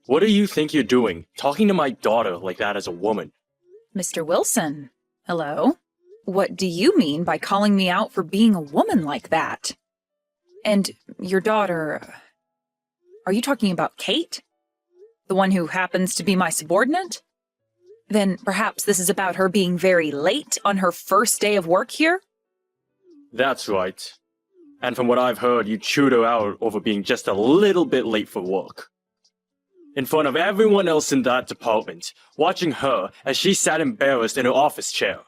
What do you think you're doing, talking to my daughter like that as a woman? Mr. Wilson, hello? What do you mean by calling me out for being a woman like that? And your daughter... Are you talking about Kate? The one who happens to be my subordinate? Then perhaps this is about her being very late on her first day of work here? That's right. And from what I've heard, you chewed her out over being just a little bit late for work. In front of everyone else in that department, watching her as she sat embarrassed in her office chair.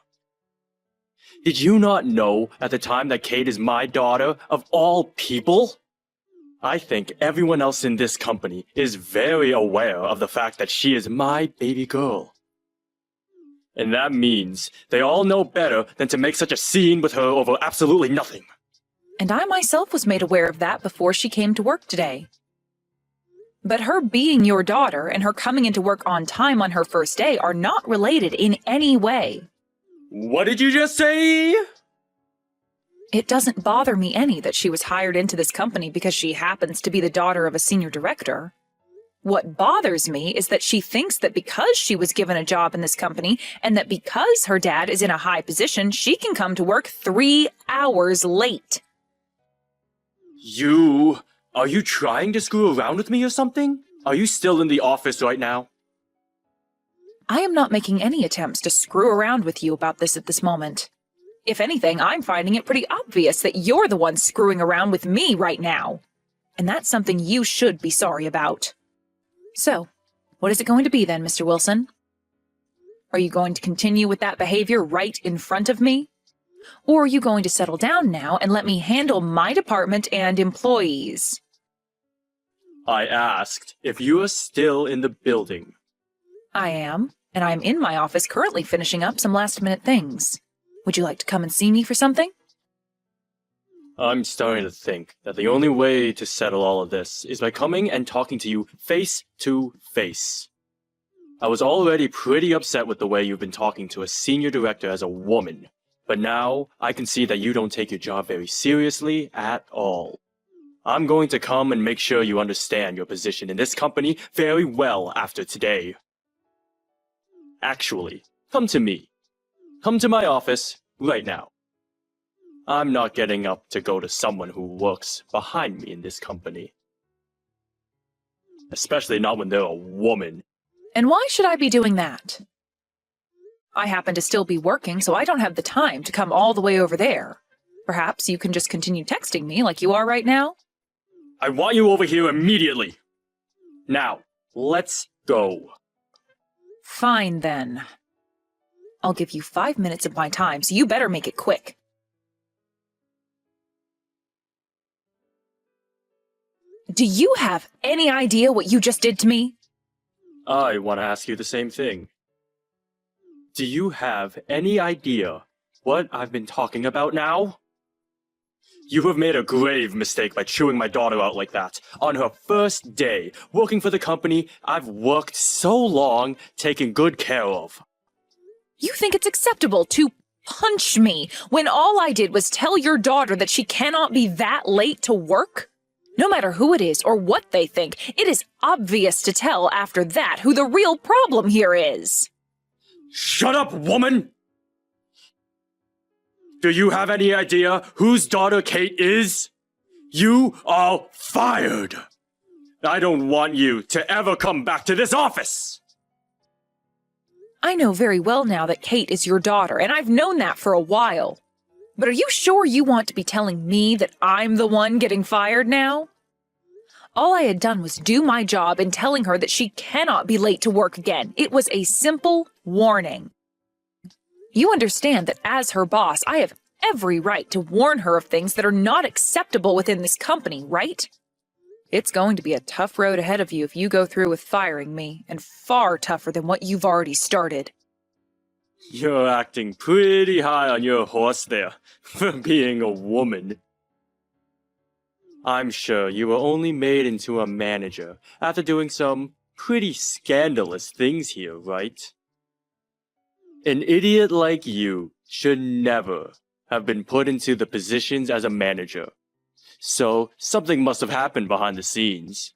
Did you not know at the time that Kate is my daughter, of all people? I think everyone else in this company is very aware of the fact that she is my baby girl. And that means they all know better than to make such a scene with her over absolutely nothing. And I myself was made aware of that before she came to work today. But her being your daughter and her coming into work on time on her first day are not related in any way. What did you just say? It doesn't bother me any that she was hired into this company because she happens to be the daughter of a senior director. What bothers me is that she thinks that because she was given a job in this company and that because her dad is in a high position, she can come to work 3 hours late. Are you trying to screw around with me or something? Are you still in the office right now? I am not making any attempts to screw around with you about this at this moment. If anything, I'm finding it pretty obvious that you're the one screwing around with me right now. And that's something you should be sorry about. So, what is it going to be then, Mr. Wilson? Are you going to continue with that behavior right in front of me? Or are you going to settle down now and let me handle my department and employees? I asked if you are still in the building. I am, and I'm in my office currently finishing up some last-minute things. Would you like to come and see me for something? I'm starting to think that the only way to settle all of this is by coming and talking to you face to face. I was already pretty upset with the way you've been talking to a senior director as a woman, but now I can see that you don't take your job very seriously at all. I'm going to come and make sure you understand your position in this company very well after today. Actually, come to me. Come to my office right now. I'm not getting up to go to someone who works behind me in this company. Especially not when they're a woman. And why should I be doing that? I happen to still be working, so I don't have the time to come all the way over there. Perhaps you can just continue texting me like you are right now? I want you over here immediately. Now, let's go. Fine then. I'll give you 5 minutes of my time, so you better make it quick. Do you have any idea what you just did to me? I want to ask you the same thing. Do you have any idea what I've been talking about now? You have made a grave mistake by chewing my daughter out like that on her first day working for the company I've worked so long taking good care of. You think it's acceptable to punch me when all I did was tell your daughter that she cannot be that late to work? No matter who it is or what they think, it is obvious to tell after that who the real problem here is. Shut up, woman! Do you have any idea whose daughter Kate is? You are fired! I don't want you to ever come back to this office! I know very well now that Kate is your daughter, and I've known that for a while. But are you sure you want to be telling me that I'm the one getting fired now? All I had done was do my job in telling her that she cannot be late to work again. It was a simple warning. You understand that as her boss, I have every right to warn her of things that are not acceptable within this company, right? It's going to be a tough road ahead of you if you go through with firing me, and far tougher than what you've already started. You're acting pretty high on your horse there, for being a woman. I'm sure you were only made into a manager after doing some pretty scandalous things here, right? An idiot like you should never have been put into the positions as a manager. So something must have happened behind the scenes.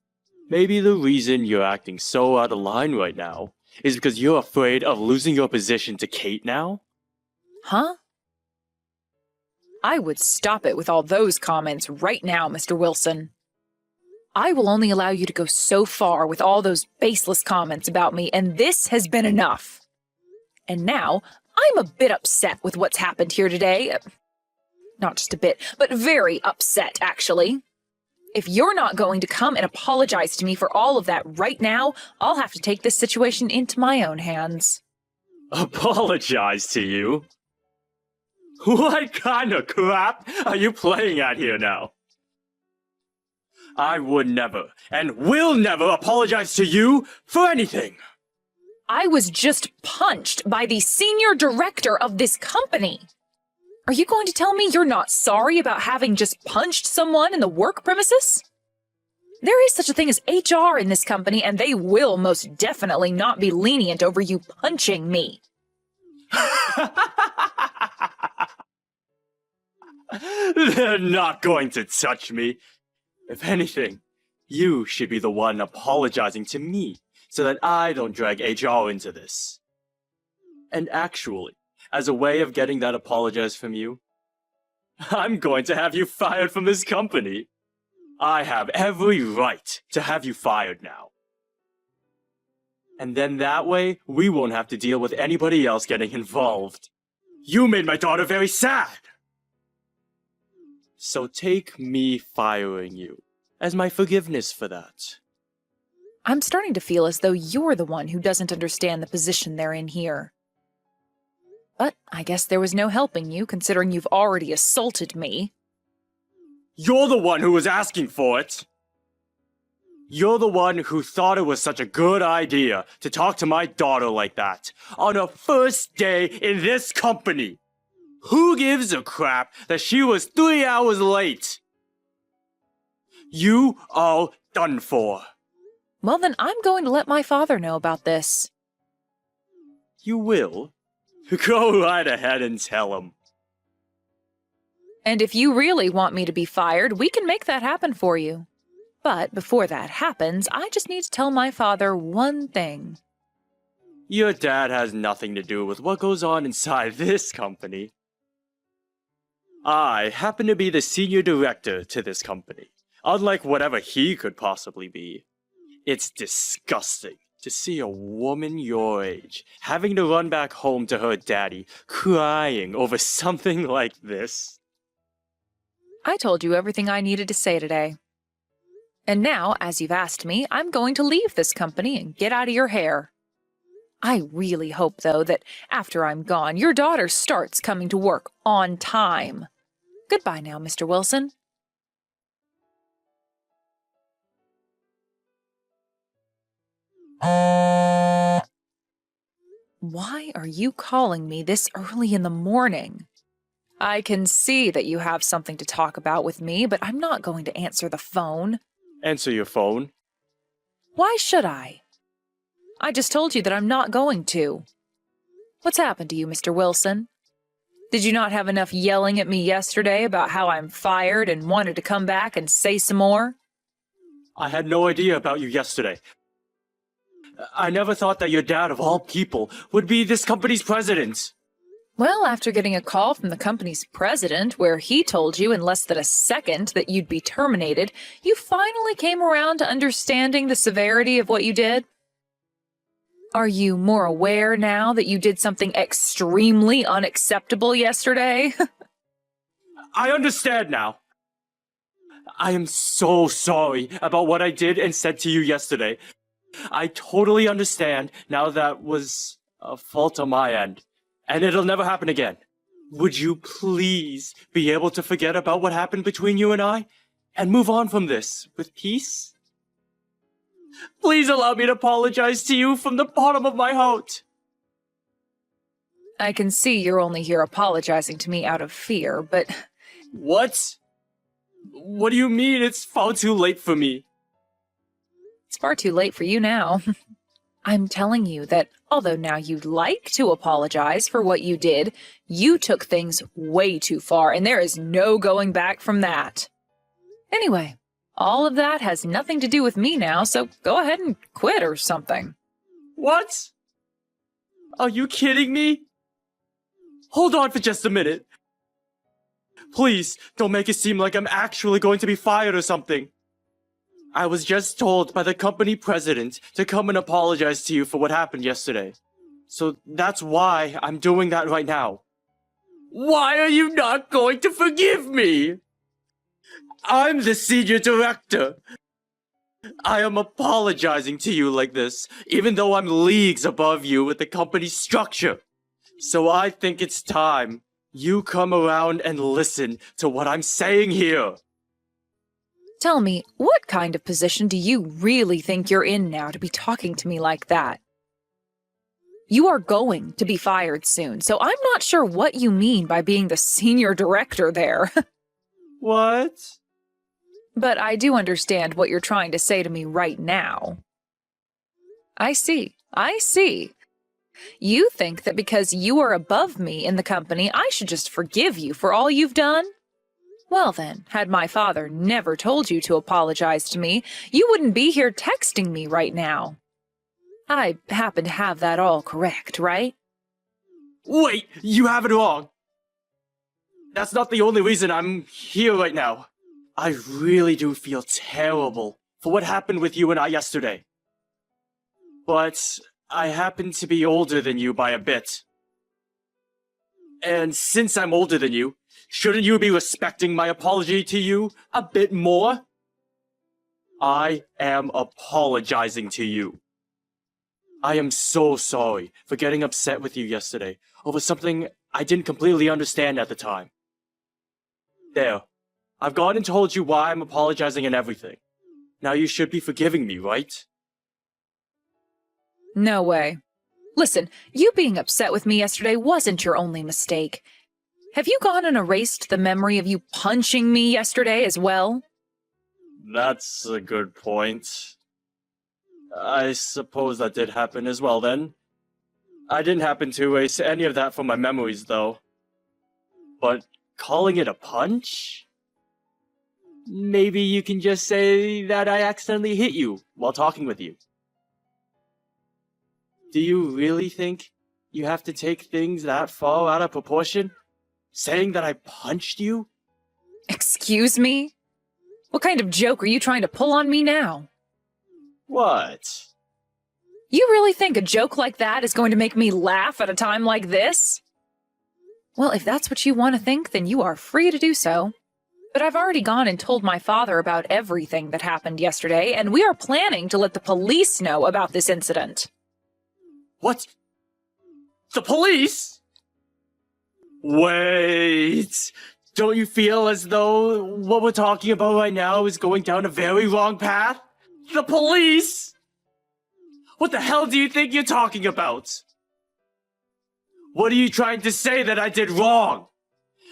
Maybe the reason you're acting so out of line right now is because you're afraid of losing your position to Kate now? Huh? I would stop it with all those comments right now, Mr. Wilson. I will only allow you to go so far with all those baseless comments about me, and this has been enough. And now, I'm a bit upset with what's happened here today. Not just a bit, but very upset, actually. If you're not going to come and apologize to me for all of that right now, I'll have to take this situation into my own hands. Apologize to you? What kind of crap are you playing at here now? I would never, and will never apologize to you for anything. I was just punched by the senior director of this company. Are you going to tell me you're not sorry about having just punched someone in the work premises? There is such a thing as HR in this company, and they will most definitely not be lenient over you punching me. They're not going to touch me. If anything, you should be the one apologizing to me so that I don't drag HR into this. And actually, as a way of getting that apologize from you, I'm going to have you fired from this company. I have every right to have you fired now. And then that way, we won't have to deal with anybody else getting involved. You made my daughter very sad. So take me firing you as my forgiveness for that. I'm starting to feel as though you're the one who doesn't understand the position they're in here. But I guess there was no helping you, considering you've already assaulted me. You're the one who was asking for it. You're the one who thought it was such a good idea to talk to my daughter like that on her first day in this company. Who gives a crap that she was 3 hours late? You are done for. Well, then I'm going to let my father know about this. You will? Go right ahead and tell him. And if you really want me to be fired, we can make that happen for you. But before that happens, I just need to tell my father one thing. Your dad has nothing to do with what goes on inside this company. I happen to be the senior director to this company, unlike whatever he could possibly be. It's disgusting to see a woman your age having to run back home to her daddy crying over something like this. I told you everything I needed to say today. And now, as you've asked me, I'm going to leave this company and get out of your hair. I really hope, though, that after I'm gone, your daughter starts coming to work on time. Goodbye now, Mr. Wilson. Why are you calling me this early in the morning? I can see that you have something to talk about with me, but I'm not going to answer the phone. Answer your phone. Why should I? I just told you that I'm not going to. What's happened to you, Mr. Wilson? Did you not have enough yelling at me yesterday about how I'm fired and wanted to come back and say some more? I had no idea about you yesterday. I never thought that your dad, of all people, would be this company's president. Well, after getting a call from the company's president where he told you in less than a second that you'd be terminated, you finally came around to understanding the severity of what you did? Are you more aware now that you did something extremely unacceptable yesterday? I understand now. I am so sorry about what I did and said to you yesterday. I totally understand now that was a fault on my end, and it'll never happen again. Would you please be able to forget about what happened between you and I and move on from this with peace? Please allow me to apologize to you from the bottom of my heart. I can see you're only here apologizing to me out of fear, but... What? What do you mean it's far too late for me? It's far too late for you now. I'm telling you that although now you'd like to apologize for what you did, you took things way too far, and there is no going back from that. Anyway, All of that has nothing to do with me now, so go ahead and quit or something. What? Are you kidding me? Hold on for just a minute. Please, don't make it seem like I'm actually going to be fired or something. I was just told by the company president to come and apologize to you for what happened yesterday. So that's why I'm doing that right now. Why are you not going to forgive me? I'm the senior director. I am apologizing to you like this, even though I'm leagues above you with the company's structure. So I think it's time you come around and listen to what I'm saying here. Tell me, what kind of position do you really think you're in now to be talking to me like that? You are going to be fired soon, so I'm not sure what you mean by being the senior director there. What? But I do understand what you're trying to say to me right now. I see. You think that because you are above me in the company, I should just forgive you for all you've done? Well then, had my father never told you to apologize to me, you wouldn't be here texting me right now. I happen to have that all correct, right? Wait, you have it wrong. That's not the only reason I'm here right now. I really do feel terrible for what happened with you and I yesterday. But I happen to be older than you by a bit. And since I'm older than you, shouldn't you be respecting my apology to you a bit more? I am apologizing to you. I am so sorry for getting upset with you yesterday over something I didn't completely understand at the time. There. I've gone and told you why I'm apologizing and everything. Now you should be forgiving me, right? No way. Listen, you being upset with me yesterday wasn't your only mistake. Have you gone and erased the memory of you punching me yesterday as well? That's a good point. I suppose that did happen as well then. I didn't happen to erase any of that from my memories though. But calling it a punch? Maybe you can just say that I accidentally hit you while talking with you. Do you really think you have to take things that far out of proportion? Saying that I punched you? Excuse me? What kind of joke are you trying to pull on me now? What? You really think a joke like that is going to make me laugh at a time like this? Well, if that's what you want to think, then you are free to do so. But I've already gone and told my father about everything that happened yesterday, and we are planning to let the police know about this incident. What? The police? Wait. Don't you feel as though what we're talking about right now is going down a very wrong path? The police? What the hell do you think you're talking about? What are you trying to say that I did wrong?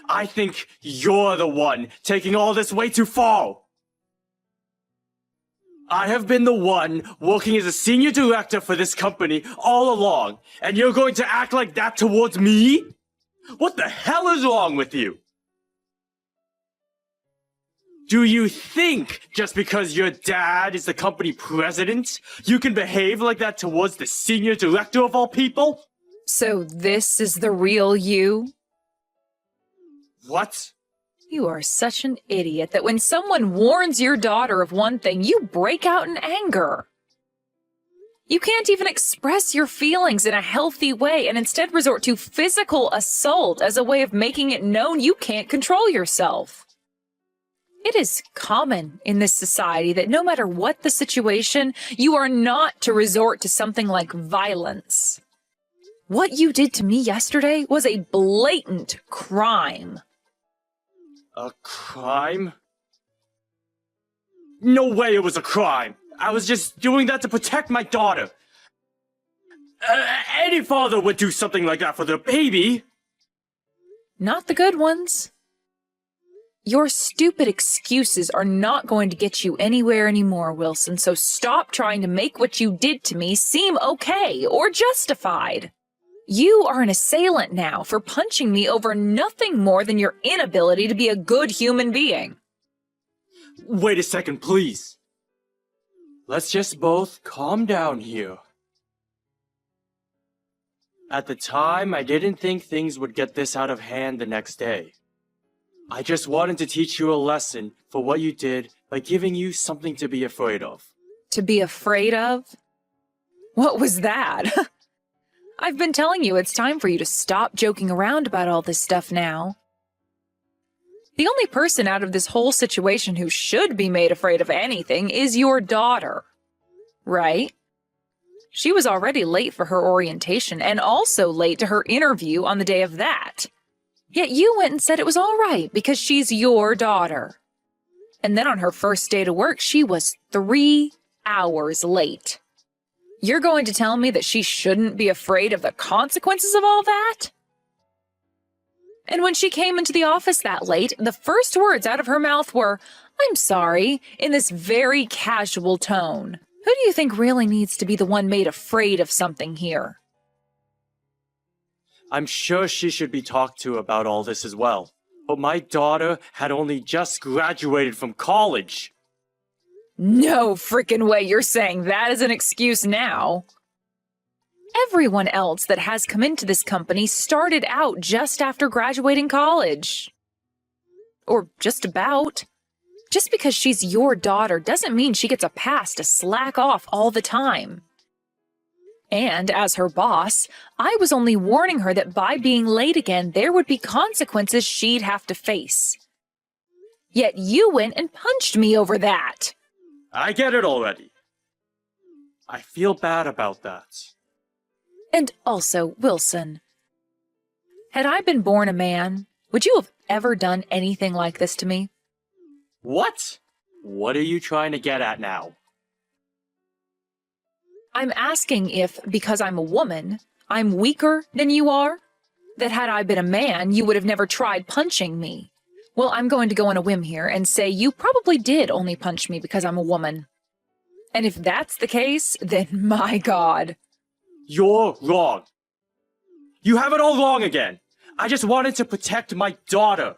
I think you're the one taking all this way too far. I have been the one working as a senior director for this company all along, and you're going to act like that towards me? What the hell is wrong with you? Do you think just because your dad is the company president, you can behave like that towards the senior director of all people? So this is the real you? What? You are such an idiot that when someone warns your daughter of one thing, you break out in anger. You can't even express your feelings in a healthy way and instead resort to physical assault as a way of making it known you can't control yourself. It is common in this society that no matter what the situation, you are not to resort to something like violence. What you did to me yesterday was a blatant crime. A crime? No way it was a crime. I was just doing that to protect my daughter. Any father would do something like that for their baby. Not the good ones. Your stupid excuses are not going to get you anywhere anymore, Wilson, so stop trying to make what you did to me seem okay or justified. You are an assailant now for punching me over nothing more than your inability to be a good human being. Wait a second, please. Let's just both calm down here. At the time, I didn't think things would get this out of hand the next day. I just wanted to teach you a lesson for what you did by giving you something to be afraid of. To be afraid of? What was that? I've been telling you it's time for you to stop joking around about all this stuff now. The only person out of this whole situation who should be made afraid of anything is your daughter. Right? She was already late for her orientation and also late to her interview on the day of that. Yet you went and said it was all right because she's your daughter. And then on her first day to work, she was 3 hours late. You're going to tell me that she shouldn't be afraid of the consequences of all that? And when she came into the office that late, the first words out of her mouth were, "I'm sorry," in this very casual tone. Who do you think really needs to be the one made afraid of something here? I'm sure she should be talked to about all this as well. But my daughter had only just graduated from college. No frickin' way you're saying that as an excuse now. Everyone else that has come into this company started out just after graduating college. Or just about. Just because she's your daughter doesn't mean she gets a pass to slack off all the time. And as her boss, I was only warning her that by being late again, there would be consequences she'd have to face. Yet you went and punched me over that. I get it already. I feel bad about that. And also, Wilson, had I been born a man, would you have ever done anything like this to me? What? What are you trying to get at now? I'm asking if, because I'm a woman, I'm weaker than you are? That had I been a man, you would have never tried punching me. Well, I'm going to go on a whim here and say you probably did only punch me because I'm a woman. And if that's the case, then my God. You're wrong. You have it all wrong again. I just wanted to protect my daughter.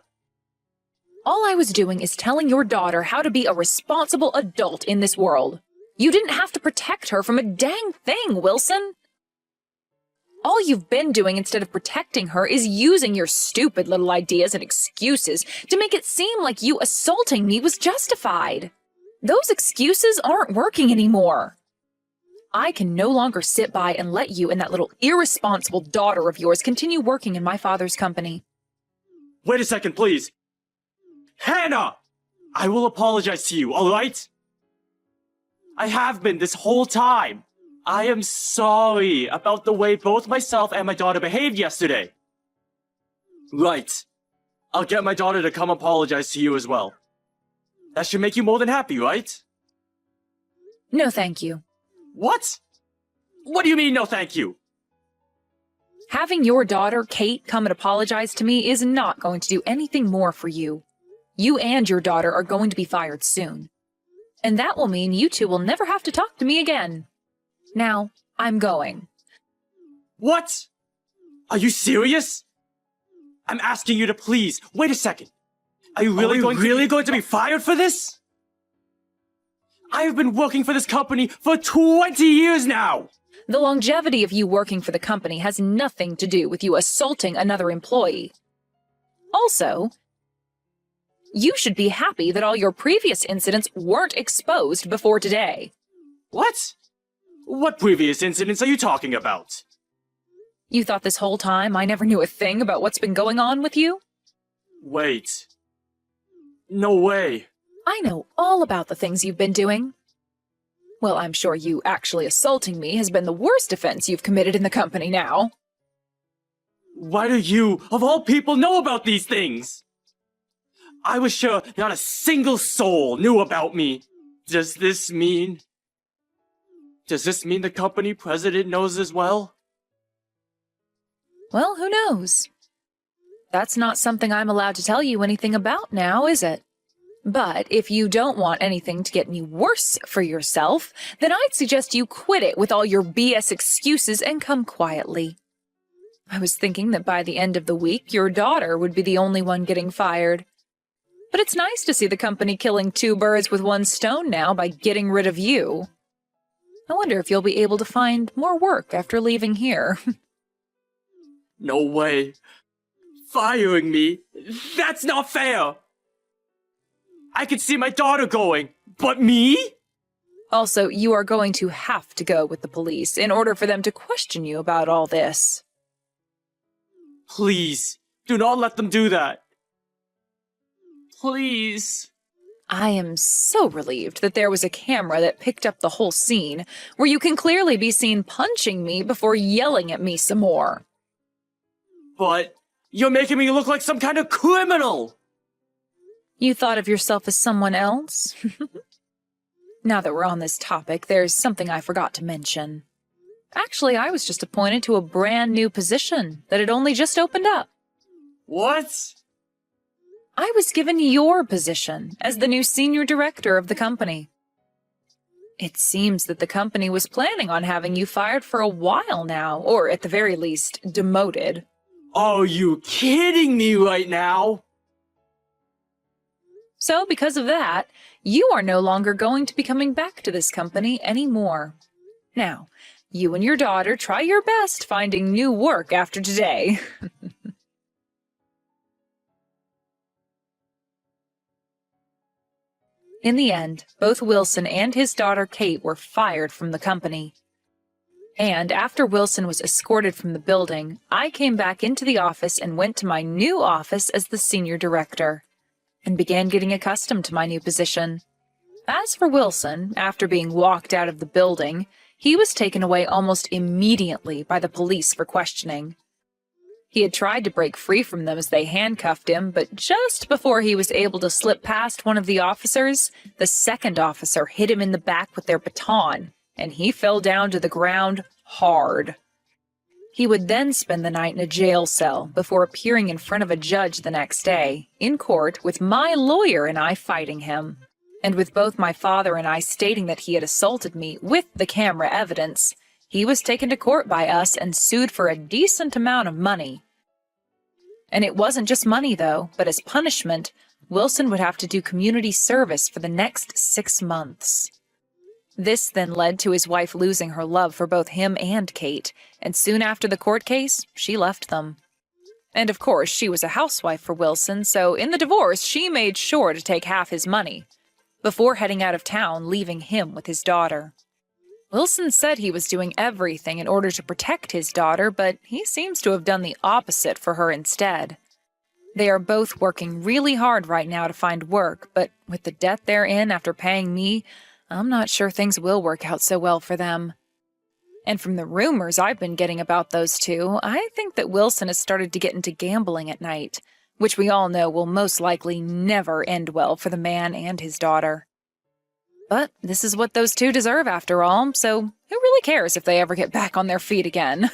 All I was doing is telling your daughter how to be a responsible adult in this world. You didn't have to protect her from a dang thing, Wilson. All you've been doing instead of protecting her is using your stupid little ideas and excuses to make it seem like you assaulting me was justified. Those excuses aren't working anymore. I can no longer sit by and let you and that little irresponsible daughter of yours continue working in my father's company. Wait a second, please. Hannah! I will apologize to you, alright? I have been this whole time. I am sorry about the way both myself and my daughter behaved yesterday. Right. I'll get my daughter to come apologize to you as well. That should make you more than happy, right? No, thank you. What? What do you mean, no thank you? Having your daughter, Kate, come and apologize to me is not going to do anything more for you. You and your daughter are going to be fired soon. And that will mean you two will never have to talk to me again. Now, I'm going. What? Are you serious? I'm asking you to please, wait a second. Are you really going to be fired for this? I have been working for this company for 20 years now! The longevity of you working for the company has nothing to do with you assaulting another employee. Also, you should be happy that all your previous incidents weren't exposed before today. What? What previous incidents are you talking about? You thought this whole time I never knew a thing about what's been going on with you? Wait. No way. I know all about the things you've been doing. Well, I'm sure you actually assaulting me has been the worst offense you've committed in the company now. Why do you, of all people, know about these things? I was sure not a single soul knew about me. Does this mean the company president knows as well? Well, who knows? That's not something I'm allowed to tell you anything about now, is it? But if you don't want anything to get any worse for yourself, then I'd suggest you quit it with all your BS excuses and come quietly. I was thinking that by the end of the week, your daughter would be the only one getting fired. But it's nice to see the company killing two birds with one stone now by getting rid of you. I wonder if you'll be able to find more work after leaving here. No way. Firing me? That's not fair! I could see my daughter going, but me? Also, you are going to have to go with the police in order for them to question you about all this. Please, do not let them do that. Please. I am so relieved that there was a camera that picked up the whole scene, where you can clearly be seen punching me before yelling at me some more. But you're making me look like some kind of criminal! You thought of yourself as someone else? Now that we're on this topic, there's something I forgot to mention. Actually, I was just appointed to a brand new position that had only just opened up. What? I was given your position as the new senior director of the company. It seems that the company was planning on having you fired for a while now, or at the very least, demoted. Are you kidding me right now? So, because of that, you are no longer going to be coming back to this company anymore. Now, you and your daughter try your best finding new work after today. In the end, both Wilson and his daughter Kate were fired from the company. And after Wilson was escorted from the building, I came back into the office and went to my new office as the senior director, and began getting accustomed to my new position. As for Wilson, after being walked out of the building, he was taken away almost immediately by the police for questioning. He had tried to break free from them as they handcuffed him, but just before he was able to slip past one of the officers, the second officer hit him in the back with their baton, and he fell down to the ground hard. He would then spend the night in a jail cell before appearing in front of a judge the next day, in court, with my lawyer and I fighting him, and with both my father and I stating that he had assaulted me with the camera evidence. He was taken to court by us and sued for a decent amount of money. And it wasn't just money, though, but as punishment, Wilson would have to do community service for the next 6 months. This then led to his wife losing her love for both him and Kate, and soon after the court case, she left them. And of course, she was a housewife for Wilson, so in the divorce, she made sure to take half his money, before heading out of town, leaving him with his daughter. Wilson said he was doing everything in order to protect his daughter, but he seems to have done the opposite for her instead. They are both working really hard right now to find work, but with the debt they're in after paying me, I'm not sure things will work out so well for them. And from the rumors I've been getting about those two, I think that Wilson has started to get into gambling at night, which we all know will most likely never end well for the man and his daughter. But this is what those two deserve after all, so who really cares if they ever get back on their feet again?